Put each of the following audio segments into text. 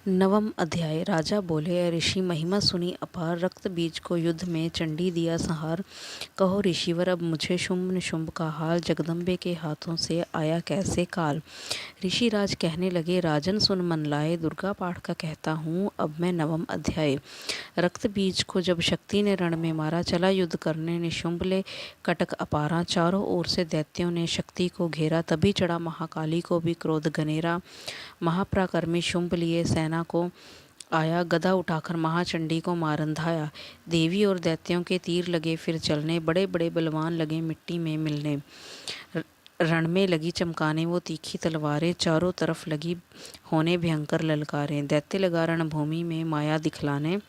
नवम अध्याय। राजा बोले, ऋषि महिमा सुनी अपार, रक्त बीज को युद्ध में चंडी दिया संहार। कहो ऋषिवर अब मुझे शुंभ निशुंभ का हाल, जगदम्बे के हाथों से आया कैसे काल। ऋषिराज कहने लगे, राजन सुन मन लाए, दुर्गा पाठ का कहता हूँ अब मैं नवम अध्याय। रक्त बीज को जब शक्ति ने रण में मारा, चला युद्ध करने निशुंभ ले कटक अपारा। चारों ओर से दैत्यों ने शक्ति को घेरा, तभी चढ़ा महाकाली को भी क्रोध घनेरा। महापराक्रमी शुंभ लिए सेना को आया, गदा उठाकर महाचंडी को मार अंधाया। देवी और दैत्यों के तीर लगे फिर चलने, बड़े बड़े बलवान लगे मिट्टी में मिलने। रण में लगी चमकाने वो तीखी तलवारें, चारों तरफ लगी होने भयंकर ललकारें। दैत्य लगा रणभूमि में माया दिखलाने,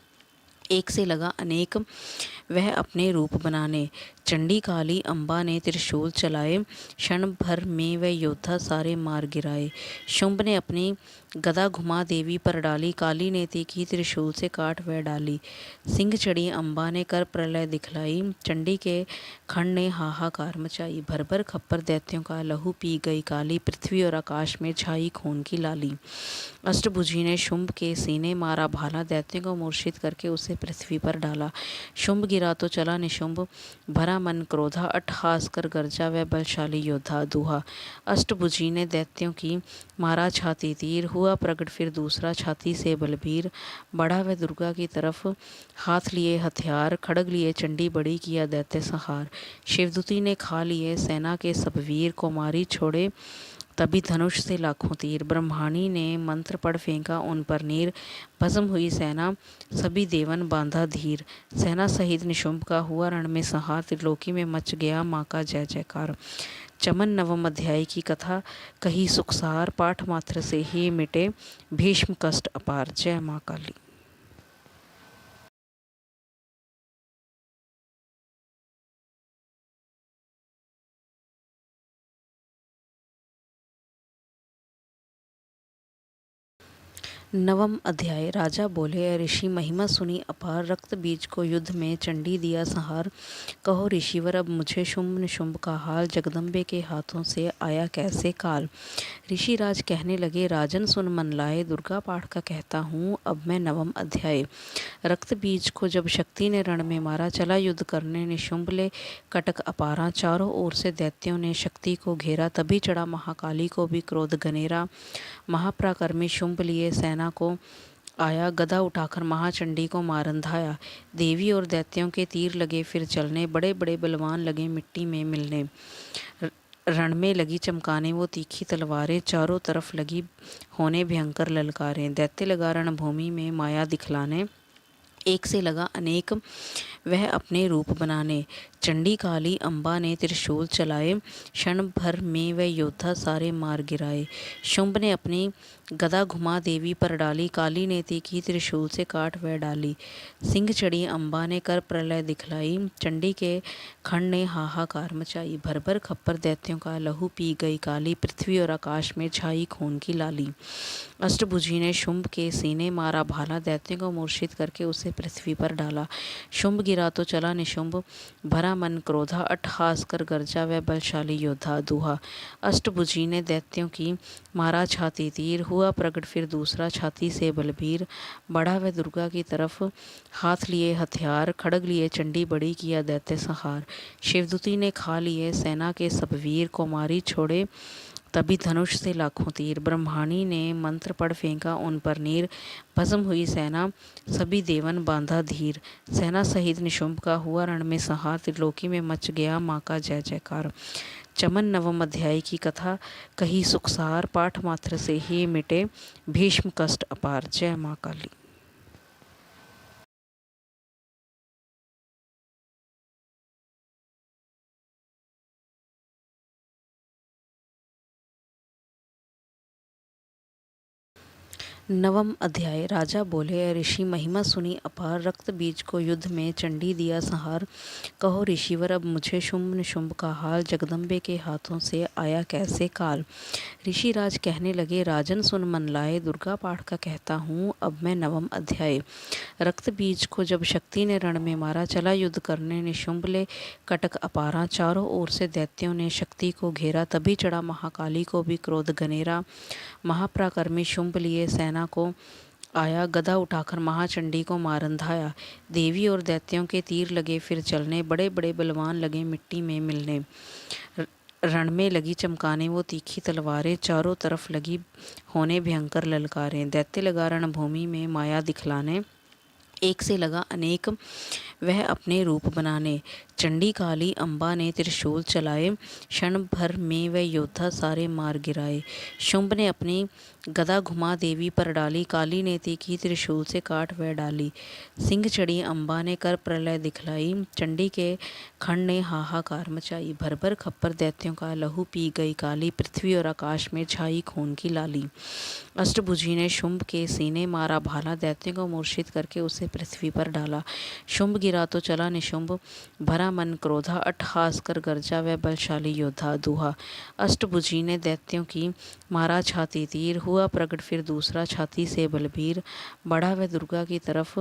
एक से लगा अनेक वह अपने रूप बनाने। चंडी काली अम्बा ने त्रिशूल चलाए, क्षण भर में वह योद्धा सारे मार गिराए। शुंभ ने अपनी गदा घुमा देवी पर डाली, काली ने तीखी त्रिशूल से काट वह डाली। सिंह चढ़ी अम्बा ने कर प्रलय दिखलाई, चंडी के खंड ने हाहाकार मचाई। भर भर खप्पर दैत्यों का लहू पी गई काली, पृथ्वी और आकाश में छाई खून की लाली। अष्टभुजी ने शुंभ के सीने मारा भाला, दैत्यों को मूर्छित करके उसे पृथ्वी पर डाला। शुंभ गिरा तो चला निशुंभ, भरा मन क्रोधा, अट्टहास कर गरजा वह बलशाली योद्धा दूहा। अष्टभुजी ने दैत्यों की मारा छाती तीर, हुआ प्रगट फिर दूसरा छाती से बलबीर। बढ़ा वह दुर्गा की तरफ हाथ लिए हथियार, खड़ग लिए चंडी बड़ी किया दैत्य संहार। शिवदूती ने खा लिए सेना के सब वीर, को मारी छोड़े तभी धनुष से लाखों तीर। ब्रह्माणी ने मंत्र पढ़ फेंका उन पर नीर, भस्म हुई सेना सभी देवन बांधा धीर। सेना सहित निशुंभ का हुआ रण में संहार, त्रिलोकी में मच गया माँ का जय जयकार। चमन नवम अध्याय की कथा कही सुखसार, पाठ मात्र से ही मिटे भीष्म कष्ट अपार। जय माँ काली। नवम अध्याय। राजा बोले, ऋषि महिमा सुनी अपार, रक्त बीज को युद्ध में चंडी दिया संहार। कहो ऋषिवर अब मुझे शुंभ निशुंभ का हाल, जगदम्बे के हाथों से आया कैसे काल। ऋषिराज कहने लगे, राजन सुन मन लाए, दुर्गा पाठ का कहता हूँ अब मैं नवम अध्याय। रक्त बीज को जब शक्ति ने रण में मारा, चला युद्ध करने निशुंभ ले कटक अपारा। चारों ओर से दैत्यों ने शक्ति को घेरा, तभी चढ़ा महाकाली को भी क्रोध घनेरा। महापराक्रमी शुंभ लिए सेना को आया, गदा उठाकर महाचंडी को मार अंधाया। देवी और दैत्यों के तीर लगे फिर चलने, बड़े बड़े बलवान लगे मिट्टी में मिलने। रण में लगी चमकाने वो तीखी तलवारें, चारों तरफ लगी होने भयंकर ललकारें। दैत्य लगा रणभूमि में माया दिखलाने, एक से लगा अनेक वह अपने रूप बनाने। चंडी काली अम्बा ने त्रिशूल चलाए, क्षण भर में वह योद्धा सारे मार गिराए। शुंभ ने अपनी गदा घुमा देवी पर डाली, काली ने तीखी त्रिशूल से काट वह डाली। सिंह चढ़ी अम्बा ने कर प्रलय दिखलाई, चंडी के खंड ने हाहाकार मचाई। भर भर खप्पर दैत्यों का लहू पी गई काली, पृथ्वी और आकाश में छाई खून की लाली। अष्टभुजी ने शुंभ के सीने मारा भाला, दैत्यों को मूर्छित करके उसे पृथ्वी पर डाला। शुंभ गिरा तो चला निशुंभ, भरा मन क्रोधा, अट्टहास कर गरजा वह बलशाली योद्धा दूहा। अष्टभुजी ने दैत्यों की मारा छाती तीर, हुआ प्रगट फिर दूसरा छाती से बलबीर। बढ़ा वह दुर्गा की तरफ हाथ लिए हथियार, खड़ग लिए चंडी बड़ी किया दैत्य संहार। शिवदूती ने खा लिए सेना के सब वीर, को मारी छोड़े तभी धनुष से लाखों तीर। ब्रह्माणी ने मंत्र पढ़ फेंका उन पर नीर, भस्म हुई सेना सभी देवन बांधा धीर। सेना सहित निशुंभ का हुआ रण में संहार, त्रिलोकी में मच गया माँ का जय जयकार। चमन नवम अध्याय की कथा कही सुखसार, पाठ मात्र से ही मिटे भीष्म कष्ट अपार। जय माँ काली। नवम अध्याय। राजा बोले, ऋषि महिमा सुनी अपार, रक्त बीज को युद्ध में चंडी दिया संहार। कहो ऋषिवर अब मुझे शुंभ निशुंभ का हाल, जगदम्बे के हाथों से आया कैसे काल। ऋषिराज कहने लगे, राजन सुन मन लाए, दुर्गा पाठ का कहता हूँ अब मैं नवम अध्याय। रक्त बीज को जब शक्ति ने रण में मारा, चला युद्ध करने निशुंभ ले कटक अपारा। चारों ओर से दैत्यों ने शक्ति को घेरा, तभी चढ़ा महाकाली को भी क्रोध घनेरा। महापराक्रमी शुंभ लिए सेना को आया, गदा उठाकर महाचंडी को मार अंधाया। देवी और दैत्यों के तीर लगे फिर चलने, बड़े बड़े बलवान लगे मिट्टी में मिलने। रण में लगी चमकाने वो तीखी तलवारें, चारों तरफ लगी होने भयंकर ललकारें। दैत्य लगा रणभूमि में माया दिखलाने, एक से लगा अनेक वह अपने रूप बनाने। चंडी काली अम्बा ने त्रिशूल चलाए, क्षण भर में वह योद्धा सारे मार गिराए। शुंभ ने अपनी गदा घुमा देवी पर डाली, काली ने तीखी त्रिशूल से काट वह डाली। सिंह चढ़ी अम्बा ने कर प्रलय दिखलाई, चंडी के खंड ने हाहाकार मचाई। भर भर खप्पर दैत्यों का लहू पी गई काली, पृथ्वी और आकाश में छाई खून की लाली। अष्टभुजी ने शुंभ के सीने मारा भाला, दैत्यों को मूर्छित करके उसे पृथ्वी पर डाला। शुंभ गिरा तो चला निशुंभ, भरा मन क्रोधा, अट्टहास कर गरजा वह बलशाली योद्धा दूहा। अष्टभुजी ने दैत्यों की मारा छाती तीर, हुआ प्रगट फिर दूसरा छाती से बलबीर। बढ़ा वह दुर्गा की तरफ,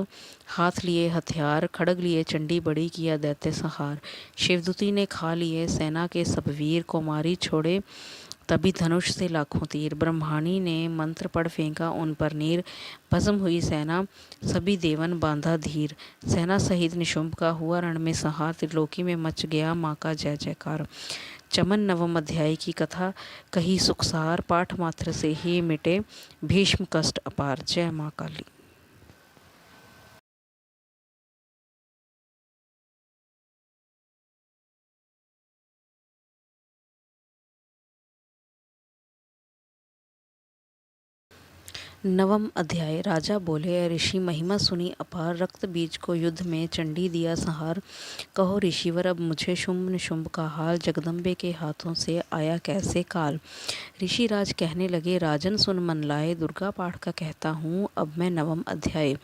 हाथ लिए हथियार, खड़ग लिए चंडी बड़ी किया दैत्य संहार। शिवदूती ने खा लिए सेना के सब वीर, को मारी छोड़े तभी धनुष से लाखों तीर। ब्रह्माणी ने मंत्र पढ़ फेंका उन पर नीर, भस्म हुई सेना सभी देवन बांधा धीर। सेना सहित निशुंभ का हुआ रण में संहार, त्रिलोकी में मच गया माँ का जय जयकार। चमन नवम अध्याय की कथा कही सुखसार, पाठ मात्र से ही मिटे भीष्म कष्ट अपार। जय माँ काली। नवम अध्याय। राजा बोले, ऋषि महिमा सुनी अपार, रक्त बीज को युद्ध में चंडी दिया संहार। कहो ऋषिवर अब मुझे शुंभ निशुंभ का हाल, जगदम्बे के हाथों से आया कैसे काल। ऋषिराज कहने लगे, राजन सुन मन लाए, दुर्गा पाठ का कहता हूँ अब मैं नवम अध्याय।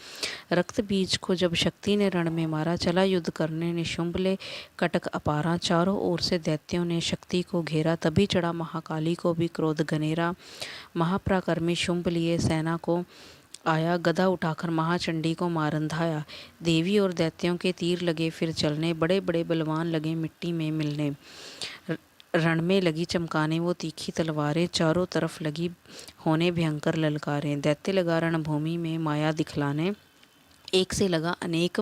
रक्त बीज को जब शक्ति ने रण में मारा, चला युद्ध करने निशुंभ ले कटक अपारा। चारों ओर से दैत्यों ने शक्ति को घेरा, तभी चढ़ा महाकाली को भी क्रोध घनेरा। महापराक्रमी शुंभ लिए सेना को आया, गदा उठाकर महाचंडी को मार अंधाया। देवी और दैत्यों के तीर लगे फिर चलने, बड़े बड़े बलवान लगे मिट्टी में मिलने। रण में लगी चमकाने वो तीखी तलवारें, चारों तरफ लगी होने भयंकर ललकारें। दैत्य लगा रणभूमि में माया दिखलाने, एक से लगा अनेक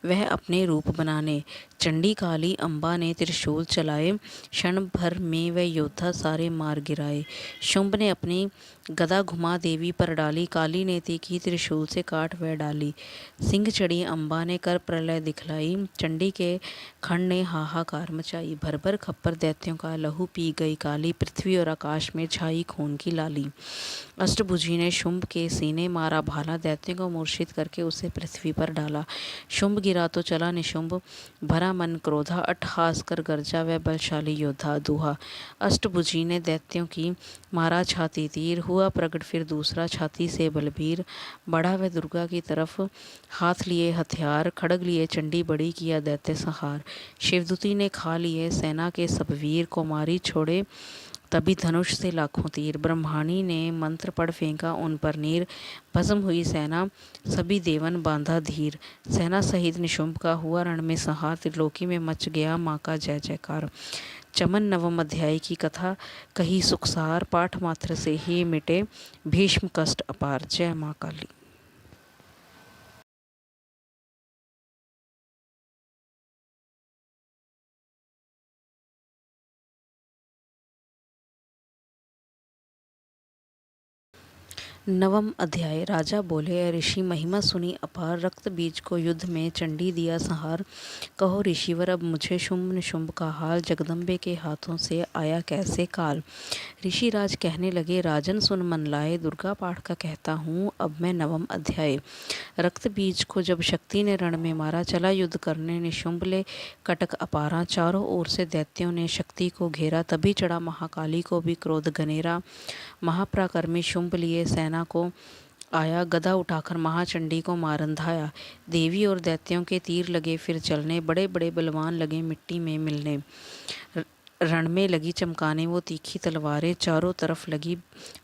वह अपने रूप बनाने। चंडी काली अम्बा ने त्रिशूल चलाए, क्षण भर में वह योद्धा सारे मार गिराए। शुंभ ने अपनी गदा घुमा देवी पर डाली, काली ने तीखी त्रिशूल से काट वह डाली। सिंह चढ़ी अम्बा ने कर प्रलय दिखलाई, चंडी के खंड ने हाहाकार मचाई। भर भर खप्पर दैत्यों का लहू पी गई काली, पृथ्वी और आकाश में छाई खून की लाली। अष्टभुजी ने शुंभ के सीने मारा भाला, दैत्यों को मूर्छित करके उसे पृथ्वी पर डाला। शुंभ गिरा तो चला निशुंभ, भरा मन क्रोधा, अट्टहास कर गरजा वह बलशाली योद्धा दूहा। अष्टभुजी ने दैत्यों की मारा छाती तीर, हुआ प्रगट फिर दूसरा छाती से बलबीर। बढ़ा वह दुर्गा की तरफ, हाथ लिए हथियार, खड़ग लिए चंडी बड़ी किया दैत्य संहार। शिवदूती ने खा लिए सेना के सब वीर, को मारी छोड़े तभी धनुष से लाखों तीर। ब्रह्माणी ने मंत्र पढ़ फेंका उन पर नीर, भस्म हुई सेना सभी देवन बांधा धीर। सेना सहित निशुंभ का हुआ रण में संहार, त्रिलोकी में मच गया माँ का जय जयकार। चमन नवम अध्याय की कथा कही सुखसार, पाठ मात्र से ही मिटे भीष्म कष्ट अपार। जय माँ काली। नवम अध्याय। राजा बोले, ऋषि महिमा सुनी अपार, रक्त बीज को युद्ध में चंडी दिया संहार। कहो ऋषिवर अब मुझे शुंभ निशुंभ का हाल, जगदम्बे के हाथों से आया कैसे काल। ऋषिराज कहने लगे, राजन सुन मन लाए, दुर्गा पाठ का कहता हूँ अब मैं नवम अध्याय। रक्त बीज को जब शक्ति ने रण में मारा, चला युद्ध करने निशुंभ ले कटक अपारा। चारों ओर से दैत्यों ने शक्ति को घेरा, तभी चढ़ा महाकाली को भी क्रोध घनेरा। महापराक्रमी शुंभ लिए सेना को आया, गदा उठाकर महाचंडी को मार अंधाया। देवी और दैत्यों के तीर लगे फिर चलने, बड़े बड़े बलवान लगे मिट्टी में मिलने। रण में लगी चमकाने वो तीखी तलवारें, चारों तरफ लगी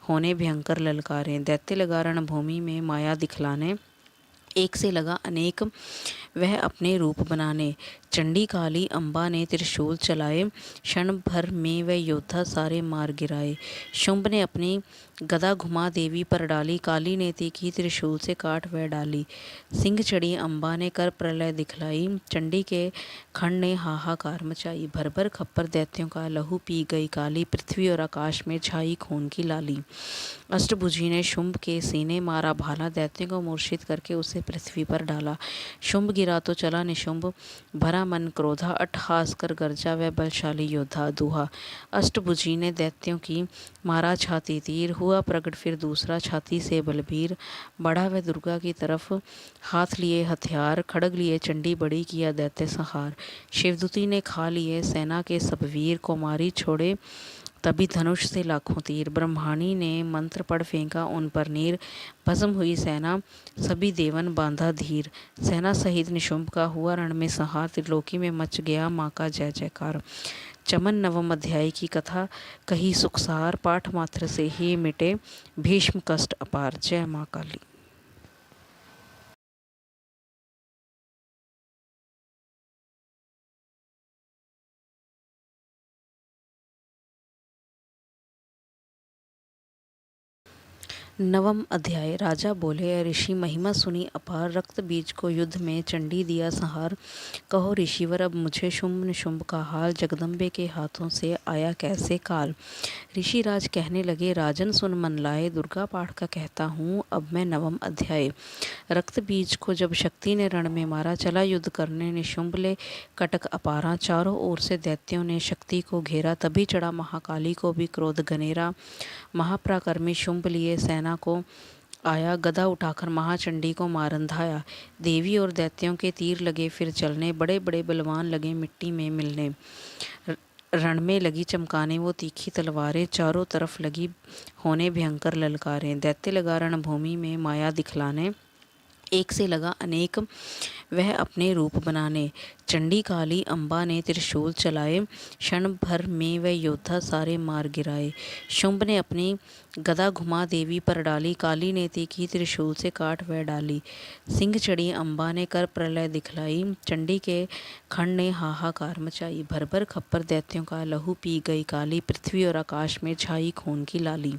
होने भयंकर ललकारें। दैत्य लगा रणभूमि में माया दिखलाने, एक से लगा अनेक वह अपने रूप बनाने। चंडी काली अम्बा ने त्रिशूल चलाए, क्षण भर में वह योद्धा सारे मार गिराए। शुंभ ने अपनी गदा घुमा देवी पर डाली, काली ने तीखी त्रिशूल से काट वह डाली। सिंह चढ़ी अम्बा ने कर प्रलय दिखलाई, चंडी के खंड ने हाहाकार मचाई। भर भर खप्पर दैत्यों का लहू पी गई काली, पृथ्वी और आकाश में छाई खून की लाली। अष्टभुजी ने शुंभ के सीने मारा भाला, दैत्यों को मूर्छित करके उसे पृथ्वी पर डाला। शुंभ गिरा तो चला निशुंभ, भरा मन क्रोधा, अट्टहास कर गरजा वह बलशाली योद्धा दूहा। अष्टभुजी ने दैत्यों की मारा छाती तीर, हुआ प्रगट फिर दूसरा छाती से बलबीर। बढ़ा वह दुर्गा की तरफ, हाथ लिए हथियार, खड़ग लिए चंडी बड़ी किया दैत्य संहार। शिवदूती ने खा लिए सेना के सब वीर, कुमारी छोड़े तभी धनुष से लाखों तीर। ब्रह्माणी ने मंत्र पढ़ फेंका उन पर नीर, भस्म हुई सेना सभी देवन बांधा धीर। सेना सहित निशुंभ का हुआ रण में संहार, त्रिलोकी में मच गया माँ का जय जयकार। चमन नवम अध्याय की कथा कही सुखसार, पाठ मात्र से ही मिटे भीष्म कष्ट अपार। जय माँ काली। नवम अध्याय। राजा बोले, ऋषि महिमा सुनी अपार, रक्त बीज को युद्ध में चंडी दिया संहार। कहो ऋषिवर अब मुझे शुंभ निशुंभ का हाल, जगदम्बे के हाथों से आया कैसे काल। ऋषिराज कहने लगे, राजन सुन मन लाए, दुर्गा पाठ का कहता हूँ अब मैं नवम अध्याय। रक्त बीज को जब शक्ति ने रण में मारा, चला युद्ध करने निशुंभ ले कटक अपारा। चारों ओर से दैत्यों ने शक्ति को घेरा, तभी चढ़ा महाकाली को भी क्रोध घनेरा। महापराक्रमी शुंभ लिए सेना को आया, गदा उठाकर महाचंडी को मार अंधाया। देवी और दैत्यों के तीर लगे फिर चलने, बड़े बड़े बलवान लगे मिट्टी में मिलने। रण में लगी चमकाने वो तीखी तलवारें, चारों तरफ लगी होने भयंकर ललकारें। दैत्य लगा रणभूमि में माया दिखलाने, एक से लगा अनेक वह अपने रूप बनाने। चंडी काली अम्बा ने त्रिशूल चलाए, क्षण भर में वह योद्धा सारे मार गिराए। शुंभ ने अपनी गदा घुमा देवी पर डाली, काली ने तीखी त्रिशूल से काट वह डाली। सिंह चढ़ी अम्बा ने कर प्रलय दिखलाई, चंडी के खंड ने हाहाकार मचाई। भर भर खप्पर दैत्यों का लहू पी गई काली, पृथ्वी और आकाश में छाई खून की लाली।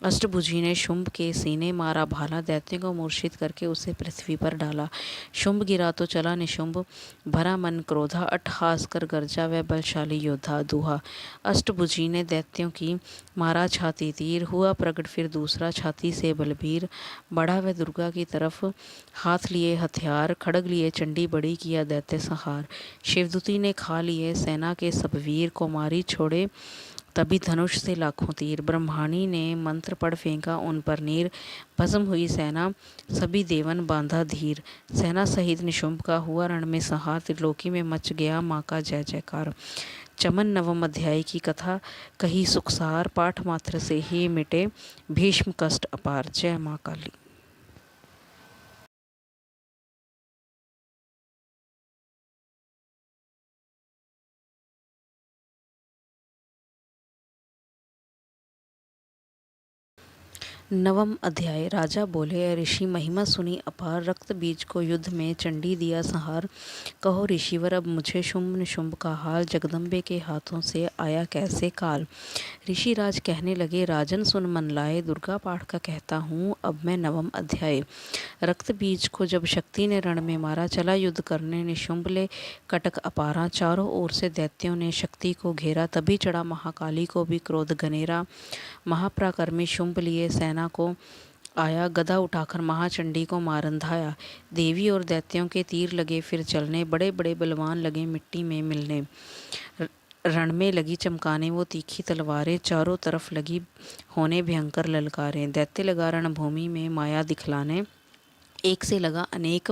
अष्टभुजी ने शुंभ के सीने मारा भाला, दैत्यों को मूर्छित करके उसे पृथ्वी पर डाला। शुंभ गिरा तो चला निशुंभ, भरा मन क्रोधा, अट्टहास कर गरजा वह बलशाली योद्धा दूहा। अष्टभुजी ने दैत्यों की मारा छाती तीर, हुआ प्रगट फिर दूसरा छाती से बलबीर। बढ़ा वह दुर्गा की तरफ, हाथ लिए हथियार, खड़ग लिए चंडी बड़ी किया दैत्य संहार। शिवदूती ने खा लिए सेना के सब वीर, कुमारी छोड़े तभी धनुष से लाखों तीर। ब्रह्माणी ने मंत्र पढ़ फेंका उन पर नीर, भस्म हुई सेना सभी देवन बांधा धीर। सेना सहित निशुंभ का हुआ रण में संहार, त्रिलोकी में मच गया माँ का जय जयकार। चमन नवम अध्याय की कथा कही सुखसार, पाठ मात्र से ही मिटे भीष्म कष्ट अपार। जय माँ काली। नवम अध्याय। राजा बोले, ऋषि महिमा सुनी अपार, रक्त बीज को युद्ध में चंडी दिया संहार। कहो ऋषिवर अब मुझे शुंभ निशुंभ का हाल, जगदम्बे के हाथों से आया कैसे काल। ऋषिराज कहने लगे, राजन सुन मन लाए, दुर्गा पाठ का कहता हूँ अब मैं नवम अध्याय। रक्त बीज को जब शक्ति ने रण में मारा, चला युद्ध करने निशुंभ ले कटक अपारा। चारों ओर से दैत्यों ने शक्ति को घेरा, तभी चढ़ा महाकाली को भी क्रोध घनेरा। महापराक्रमी शुंभ लिए सेना को आया, गदा उठाकर महाचंडी को मार अंधाया। देवी और दैत्यों के तीर लगे फिर चलने, बड़े बड़े बलवान लगे मिट्टी में मिलने। रण में लगी चमकाने वो तीखी तलवारें, चारों तरफ लगी होने भयंकर ललकारें। दैत्य लगा रणभूमि में माया दिखलाने, एक से लगा अनेक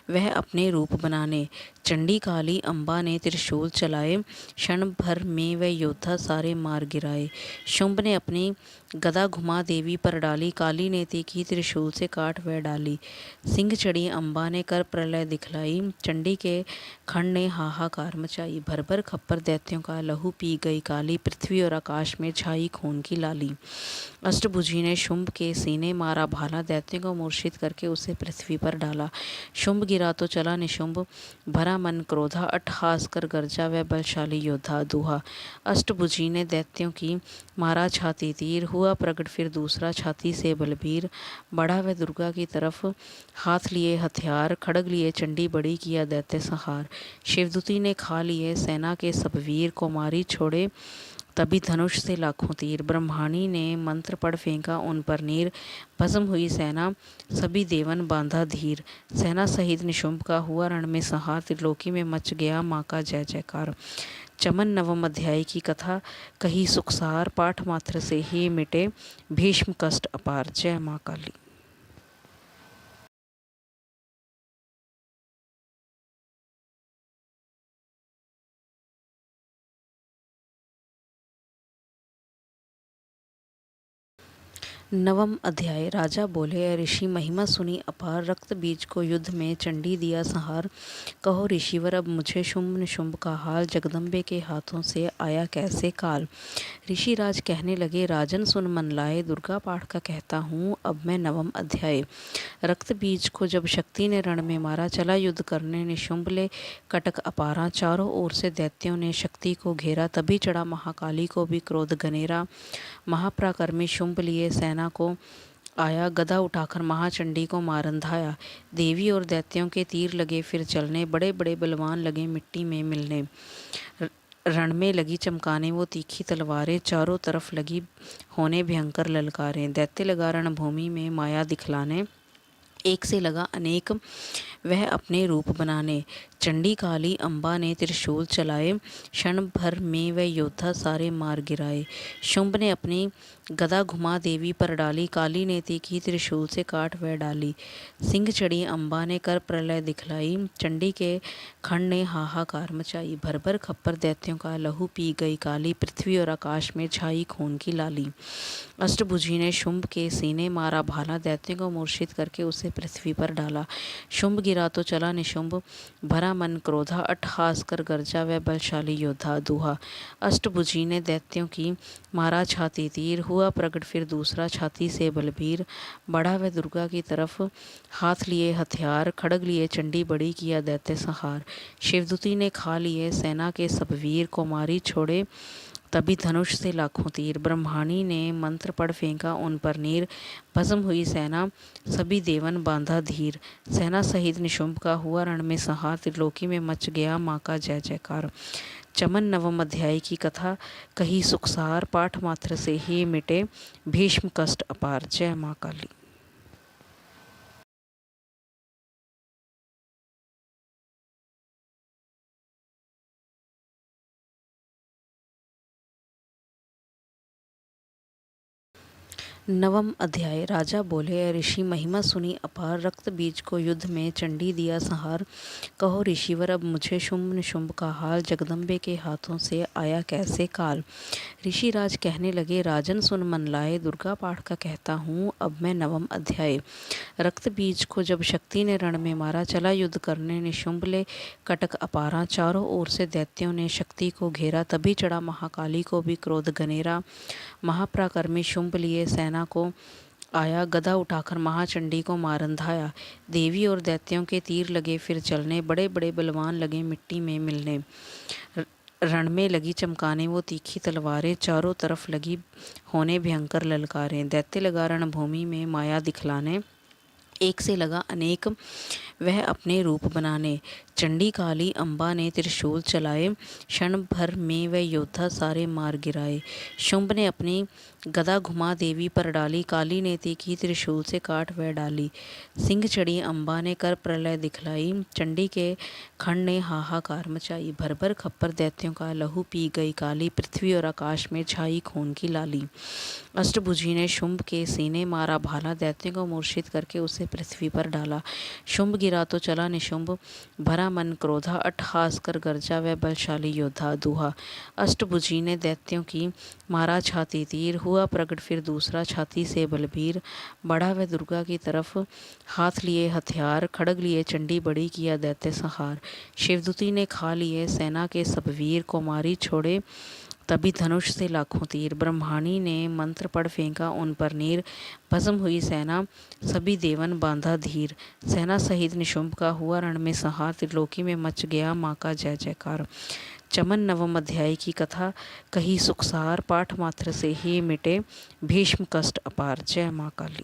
वह अपने रूप बनाने। चंडी काली अम्बा ने त्रिशूल चलाए, क्षण भर में वह योद्धा सारे मार गिराए। शुंभ ने अपनी गदा घुमा देवी पर डाली, काली ने तीखी त्रिशूल से काट वह डाली। सिंह चढ़ी अम्बा ने कर प्रलय दिखलाई, चंडी के खंड ने हाहाकार मचाई। भर भर खप्पर दैत्यों का लहू पी गई काली, पृथ्वी और आकाश में छाई खून की लाली। अष्टभुजी ने शुंभ के सीने मारा भाला, दैत्यों को मूर्छित करके उसे पृथ्वी पर डाला। शुंभ गिरा तो चला निशुंभ, भरा मन क्रोधा, अट्टहास कर गरजा वह बलशाली योद्धा। दूहा। अष्टभुजी ने दैत्यों की मारा छाती तीर, हुआ प्रकट फिर दूसरा छाती से बलबीर। बढ़ा वह दुर्गा की तरफ, हाथ लिए हथियार, खड़ग लिए चंडी बड़ी किया दैत्य संहार। शिवदूती ने खा लिए सेना के सब वीर, को मारी छोड़े तभी धनुष से लाखों तीर। ब्रह्माणी ने मंत्र पढ़ फेंका उन पर नीर, भस्म हुई सेना सभी देवन बांधा धीर। सेना सहित निशुंभ का हुआ रण में संहार, त्रिलोकी में मच गया माँ का जय जयकार। चमन नवम अध्याय की कथा कही सुखसार, पाठ मात्र से ही मिटे भीष्म कष्ट अपार। जय माँ काली। नवम अध्याय। राजा बोले, ऋषि महिमा सुनी अपार, रक्त बीज को युद्ध में चंडी दिया संहार। कहो ऋषिवर अब मुझे शुंभ निशुंभ का हाल, जगदम्बे के हाथों से आया कैसे काल। ऋषिराज कहने लगे, राजन सुन मन लाए, दुर्गा पाठ का कहता हूँ अब मैं नवम अध्याय। रक्त बीज को जब शक्ति ने रण में मारा, चला युद्ध करने निशुंभ ले कटक अपारा। चारों ओर से दैत्यों ने शक्ति को घेरा, तभी चढ़ा महाकाली को भी क्रोध गनेरा। महापराक्रमी शुंभ लिए सेना को आया, गदा उठाकर महाचंडी को मार अंधाया। देवी और दैत्यों के तीर लगे फिर चलने, बड़े बड़े बलवान लगे मिट्टी में मिलने। रण में लगी चमकाने वो तीखी तलवारें, चारों तरफ लगी होने भयंकर ललकारें। दैत्य लगा रणभूमि में माया दिखलाने, एक से लगा अनेक वह अपने रूप बनाने। चंडी काली अम्बा ने त्रिशूल चलाए, क्षण भर में वह योद्धा सारे मार गिराए। शुंभ ने अपनी गदा घुमा देवी पर डाली, काली ने तीखी त्रिशूल से काट वह डाली। सिंह चढ़ी अम्बा ने कर प्रलय दिखलाई, चंडी के खंड ने हाहाकार मचाई। भर भर खप्पर दैत्यों का लहू पी गई काली, पृथ्वी और आकाश में छाई खून की लाली। अष्टभुजी ने शुंभ के सीने मारा भाला, दैत्यों को मूर्छित करके उसे पृथ्वी पर डाला। शुंभ गिरा तो चला निशुंभ, भरा मन क्रोधा, अट्टहास कर गरजा वह बलशाली योद्धा। दूहा। अष्टभुजी ने दैत्यों की मारा छाती तीर, हुआ प्रकट फिर दूसरा छाती से बलबीर। बढ़ा वह दुर्गा की तरफ, हाथ लिए हथियार, खड़ग लिए चंडी बड़ी किया दैत्य संहार। शिवदूती ने खा लिए सेना के सब वीर, को मारी छोड़े तभी धनुष से लाखों तीर। ब्रह्माणी ने मंत्र पढ़ फेंका उन पर नीर, भस्म हुई सेना सभी देवन बांधा धीर। सेना सहित निशुंभ का हुआ रण में संहार, त्रिलोकी में मच गया माँ का जय जयकार। चमन नवम अध्याय की कथा कही सुखसार, पाठ मात्र से ही मिटे भीष्म कष्ट अपार। जय माँ काली। नवम अध्याय। राजा बोले, ऋषि महिमा सुनी अपार, रक्त बीज को युद्ध में चंडी दिया संहार। कहो ऋषिवर अब मुझे शुंभ निशुंभ का हाल, जगदम्बे के हाथों से आया कैसे काल। ऋषिराज कहने लगे, राजन सुन मन लाए, दुर्गा पाठ का कहता हूँ अब मैं नवम अध्याय। रक्त बीज को जब शक्ति ने रण में मारा, चला युद्ध करने निशुंभ ले कटक अपारा। चारों ओर से दैत्यों ने शक्ति को घेरा, तभी चढ़ा महाकाली को भी क्रोध गनेरा। महापराक्रमी शुंभ लिए सेना को आया, गदा उठाकर महाचंडी को मार अंधाया। देवी और दैत्यों के तीर लगे फिर चलने, बड़े बड़े बलवान लगे मिट्टी में मिलने। रण में लगी चमकाने वो तीखी तलवारें, चारों तरफ लगी होने भयंकर ललकारें। दैत्य लगा रणभूमि में माया दिखलाने, एक से लगा अनेक वह अपने रूप बनाने। चंडी काली अम्बा ने त्रिशूल चलाए, क्षण भर में वह योद्धा सारे मार गिराए। शुंभ ने अपनी गदा घुमा देवी पर डाली, काली ने तीखी त्रिशूल से काट वह डाली। सिंह चढ़ी अम्बा ने कर प्रलय दिखलाई, चंडी के खंड ने हाहाकार मचाई। भर भर खप्पर दैत्यों का लहू पी गई काली, पृथ्वी और आकाश में छाई खून की लाली। अष्टभुजी ने शुंभ के सीने मारा भाला, दैत्यों को मूर्छित करके उसे पृथ्वी पर डाला। शुंभ गिरा तो चला निशुंभ, भरा मन क्रोधा अट्टहास कर गर्जा वह बलशाली योद्धा दूहा। अष्टभुजी ने दैत्यों की मारा छाती तीर, हुआ प्रकट फिर दूसरा छाती से बलबीर। बढ़ा वह दुर्गा की तरफ हाथ लिए हथियार, खड़ग लिए चंडी बड़ी किया दैत्य संहार। शिवदूती ने खा लिए सेना के सब वीर, को मारी छोड़े तभी धनुष से लाखों तीर। ब्रह्माणी ने मंत्र पढ़ फेंका उन पर नीर, भस्म हुई सेना सभी देवन बांधा धीर। सेना सहित निशुंभ का हुआ रण में संहार, त्रिलोकी में मच गया माँ का जय जयकार। चमन नवम अध्याय की कथा कही सुखसार, पाठ मात्र से ही मिटे भीष्म कष्ट अपार। जय माँ काली।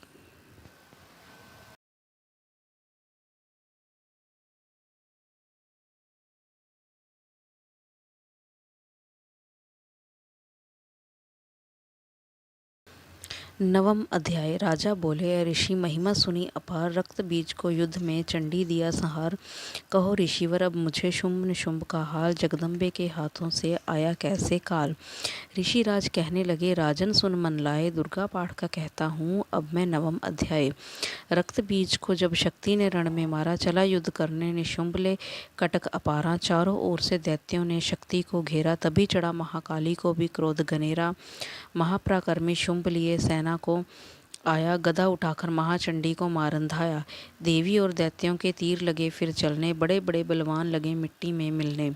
नवम अध्याय। राजा बोले, ऋषि महिमा सुनी अपार, रक्त बीज को युद्ध में चंडी दिया संहार। कहो ऋषिवर अब मुझे शुंभ निशुंभ का हाल, जगदम्बे के हाथों से आया कैसे काल। ऋषिराज कहने लगे, राजन सुन मन लाए, दुर्गा पाठ का कहता हूँ अब मैं नवम अध्याय। रक्त बीज को जब शक्ति ने रण में मारा, चला युद्ध करने निशुंभ ले कटक अपारा। चारों ओर से दैत्यों ने शक्ति को घेरा, तभी चढ़ा महाकाली को भी क्रोध घनेरा। महापराक्रमी शुंभ लिए सेना को आया, गदा उठाकर महाचंडी को मारन धाया। देवी और दैत्यों के तीर लगे फिर चलने, बड़े बड़े बलवान लगे मिट्टी में मिलने।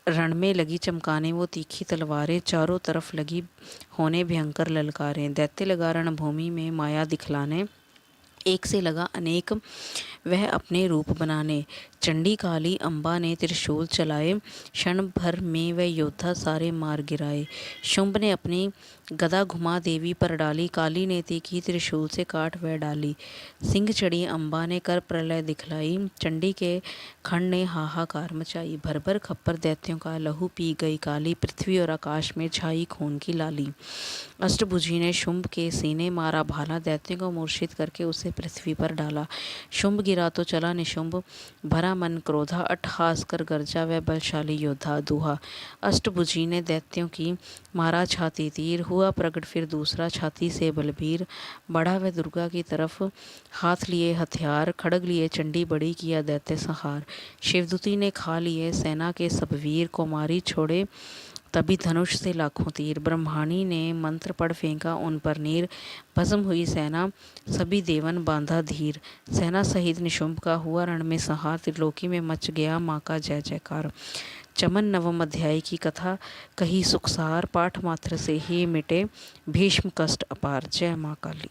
रण में लगी चमकाने वो तीखी तलवारें, चारों तरफ लगी होने भयंकर ललकारें। दैत्य लगा रणभूमि में माया दिखलाने, एक से लगा अनेक वह अपने रूप बनाने। चंडी काली अम्बा ने त्रिशूल चलाए, क्षण भर में वह योद्धा सारे मार गिराए। शुंभ ने अपनी गदा घुमा देवी पर डाली, काली ने तीखी त्रिशूल से काट वह डाली। सिंह चढ़ी अम्बा ने कर प्रलय दिखलाई, चंडी के खंड ने हाहाकार मचाई। भर भर खप्पर दैत्यों का लहू पी गई काली, पृथ्वी और आकाश में छाई खून की लाली। अष्टभुजी ने शुंभ के सीने मारा भाला, दैत्यों को मूर्छित करके उसे पृथ्वी पर डाला। शुंभ गिरा तो चला निशुंभ, भरा मन क्रोधा अट्टहास कर गर्जा वह बलशाली योद्धा दूहा। अष्टभुजी ने दैत्यों की मारा छाती तीर, हुआ प्रकट फिर दूसरा छाती से बलबीर। बढ़ा वह दुर्गा की तरफ हाथ लिए हथियार, खड़ग लिए चंडी बड़ी किया दैत्य संहार। शिवदूती ने खा लिए सेना के सब वीर, को मारी छोड़े तभी धनुष से लाखों तीर। ब्रह्माणी ने मंत्र पढ़ फेंका उन पर नीर, भस्म हुई सेना सभी देवन बांधा धीर। सेना सहित निशुंभ का हुआ रण में संहार, त्रिलोकी में मच गया माँ का जय जयकार। चमन नवम अध्याय की कथा कही सुखसार, पाठ मात्र से ही मिटे भीष्म कष्ट अपार। जय माँ काली।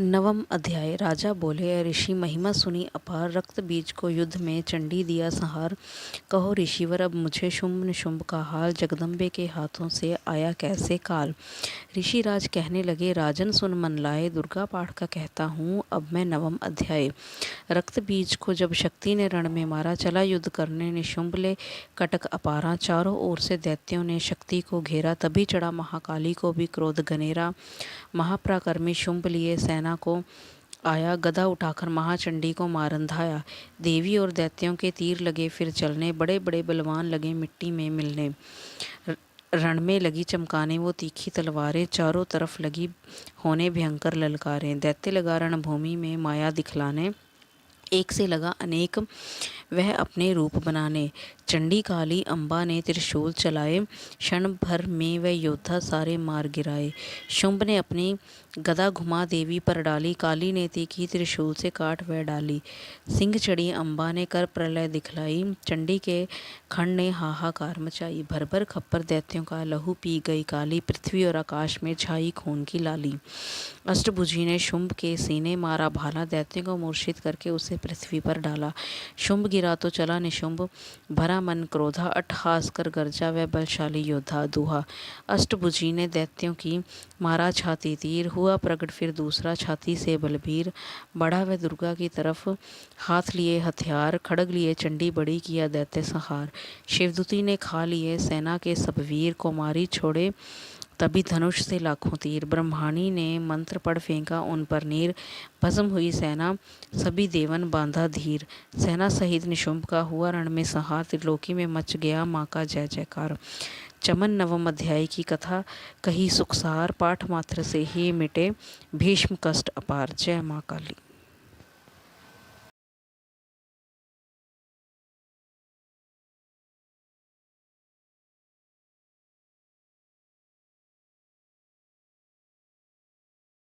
नवम अध्याय। राजा बोले, ऋषि महिमा सुनी अपार, रक्त बीज को युद्ध में चंडी दिया संहार। कहो ऋषिवर अब मुझे शुंभ निशुंभ का हाल, जगदम्बे के हाथों से आया कैसे काल। ऋषिराज कहने लगे, राजन सुन मन लाए, दुर्गा पाठ का कहता हूँ अब मैं नवम अध्याय। रक्त बीज को जब शक्ति ने रण में मारा, चला युद्ध करने निशुंभ ले कटक अपारा। चारों ओर से दैत्यों ने शक्ति को घेरा, तभी चढ़ा महाकाली को भी क्रोध घनेरा। महापराक्रमी शुंभ लिए सेना को आया, गदा उठाकर महाचंडी को मारन धाया। देवी और दैत्यों के तीर लगे फिर चलने, बड़े बड़े बलवान लगे मिट्टी में मिलने। रण में लगी चमकाने वो तीखी तलवारें, चारों तरफ लगी होने भयंकर ललकारें। दैत्य लगा रणभूमि में माया दिखलाने, एक से लगा अनेक वह अपने रूप बनाने। चंडी काली अम्बा ने त्रिशूल चलाए, क्षण भर में वह योद्धा सारे मार गिराए। शुंभ ने अपनी गदा घुमा देवी पर डाली, काली ने तीखी त्रिशूल से काट वह डाली। सिंह चढ़ी अम्बा ने कर प्रलय दिखलाई, चंडी के खंड ने हाहाकार मचाई। भर भर खप्पर दैत्यों का लहू पी गई काली, पृथ्वी और आकाश में छाई खून की लाली। अष्टभुजी ने शुंभ के सीने मारा भाला, दैत्यों को मूर्छित करके उसे पृथ्वी पर डाला। शुंभ गिरा तो चला निशुंभ, भरा मन क्रोधा अट्टहास कर गर्जा वह बलशाली योद्धा दूहा। अष्टभुजी ने दैत्यों की मारा छाती तीर, हुआ प्रकट फिर दूसरा छाती से बलबीर। बढ़ा वह दुर्गा की तरफ हाथ लिए हथियार, खड़ग लिए चंडी बड़ी किया दैत्य संहार। शिवदूती ने खा लिए सेना के सब वीर, को मारी छोड़े तभी धनुष से लाखों तीर। ब्रह्माणी ने मंत्र पढ़ फेंका उन पर नीर। भस्म हुई सेना सभी देवन बांधा धीर। सेना सहित निशुंभ का हुआ रण में संहार। त्रिलोकी में मच गया माँ का जय जयकार। चमन नवम अध्याय की कथा कही सुखसार। पाठ मात्र से ही मिटे भीष्म कष्ट अपार। जय माँ काली।